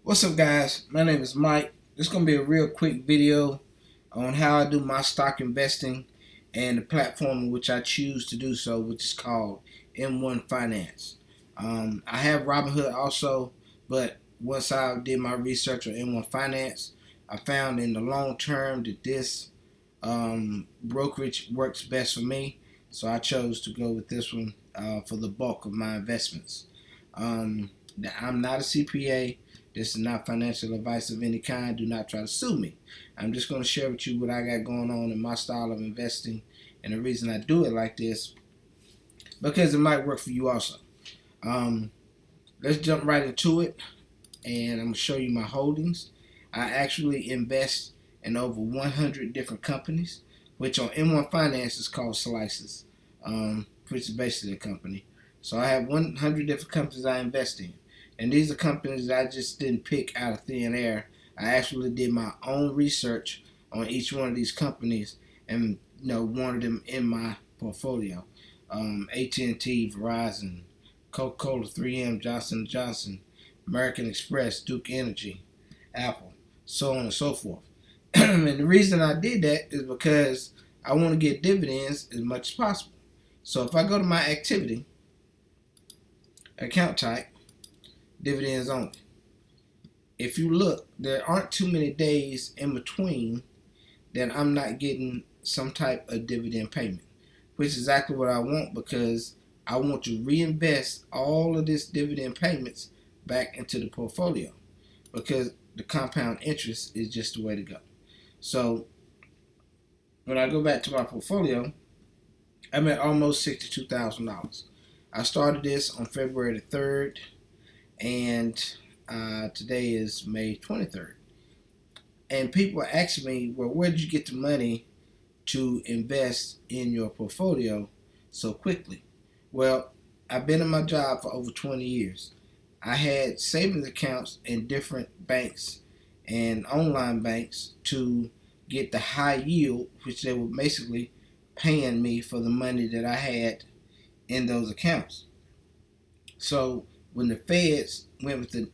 What's up, guys? My name is Mike. This is going to be a real quick video on how I do my stock investing and the platform in which I choose to do so, which is called M1 Finance. I have Robinhood also, but once I did my research on M1 Finance, I found in the long term that this brokerage works best for me, so I chose to go with this one for the bulk of my investments. Um, I'm not a CPA. This is not financial advice of any kind. Do not try to sue me. I'm just going to share with you what I got going on in my style of investing and the reason I do it like this because it might work for you also. Um, let's jump right into it, and I'm going to show you my holdings. I actually invest in over 100 different companies, which on M1 Finance is called Slices, which is basically a company. So I have 100 different companies I invest in. And these are companies that I just didn't pick out of thin air. I actually did my own research on each one of these companies and wanted them in my portfolio. AT&T, Verizon, Coca-Cola, 3M, Johnson & Johnson, American Express, Duke Energy, Apple, so on and so forth. And the reason I did that is because I want to get dividends as much as possible. So if I go to my activity, account type, dividends only. If you look, there aren't too many days in between that I'm not getting some type of dividend payment, which is exactly what I want because I want to reinvest all of this dividend payments back into the portfolio because the compound interest is just the way to go. So when I go back to my portfolio, I'm at almost $62,000. I started this on February the 3rd, and today is May 23rd. And people ask me, well, where did you get the money to invest in your portfolio so quickly? Well, I've been in my job for over 20 years. I had savings accounts in different banks and online banks to get the high yield, which they were basically paying me for the money that I had in those accounts. So when the Feds went with the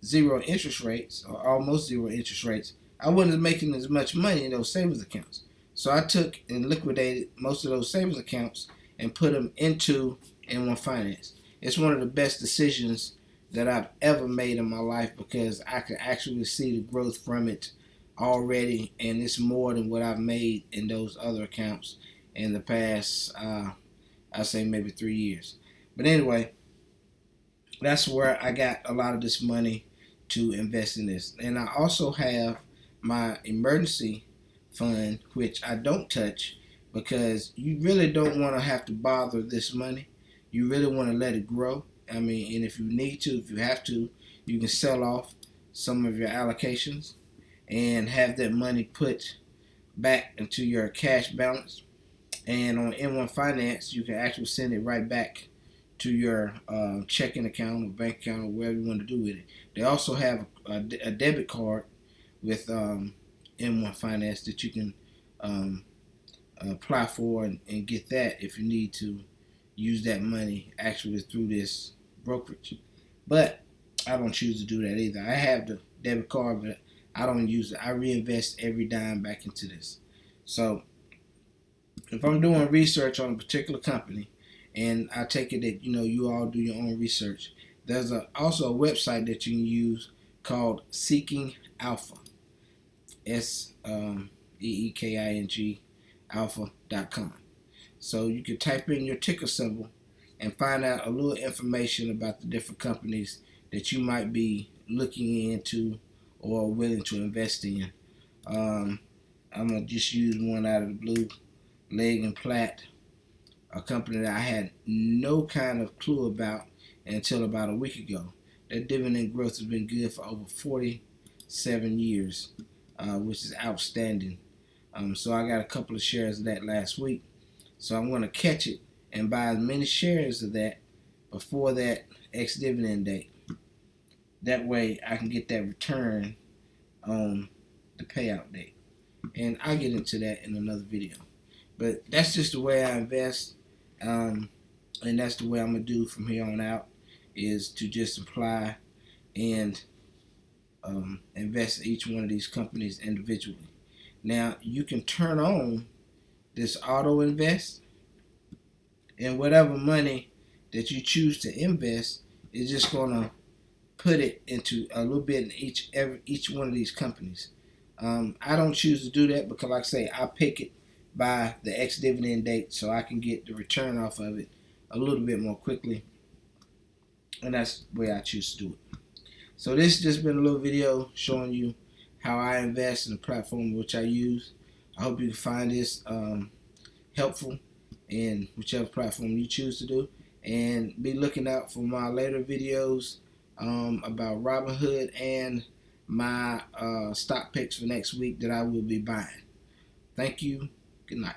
zero interest rates or almost zero interest rates, I wasn't making as much money in those savings accounts. So I took and liquidated most of those savings accounts and put them into M1 Finance. It's one of the best decisions that I've ever made in my life because I can actually see the growth from it already, and it's more than what I've made in those other accounts in the past, I'd say maybe 3 years. But anyway, that's where I got a lot of this money to invest in this. And I also have my emergency fund, which I don't touch because you really don't want to have to bother this money. You really want to let it grow. I mean, and if you need to, if you have to, you can sell off some of your allocations and have that money put back into your cash balance. And on M1 Finance, you can actually send it right back to your checking account or bank account or whatever you want to do with it. They also have a debit card with M1 Finance that you can apply for and get that if you need to use that money actually through this brokerage. But I don't choose to do that either. I have the debit card, but I don't use it. I reinvest every dime back into this. So if I'm doing research on a particular company, and I take it that you all do your own research, there's also a website that you can use called Seeking Alpha, SEEKING alpha.com. So you can type in your ticker symbol and find out a little information about the different companies that you might be looking into or willing to invest in. I'm gonna just use one out of the blue, Leg and Platt, a company that I had no kind of clue about until about a week ago. That dividend growth has been good for over 47 years, which is outstanding. So I got a couple of shares of that last week. So I'm going to catch it and buy as many shares of that before that ex-dividend date. That way I can get that return on the payout date. And I'll get into that in another video. But that's just the way I invest. And that's the way I'm going to do from here on out, is to just apply and invest in each one of these companies individually. Now you can turn on this auto invest, and whatever money that you choose to invest is just gonna put it into a little bit in each one of these companies. I don't choose to do that because, like I say, I pick it by the ex-dividend date so I can get the return off of it a little bit more quickly, and that's the way I choose to do it. So this has just been a little video showing you how I invest in the platform which I use. I hope you can find this helpful in whichever platform you choose to do, and be looking out for my later videos about Robinhood and my stock picks for next week that I will be buying. Thank you. Good night.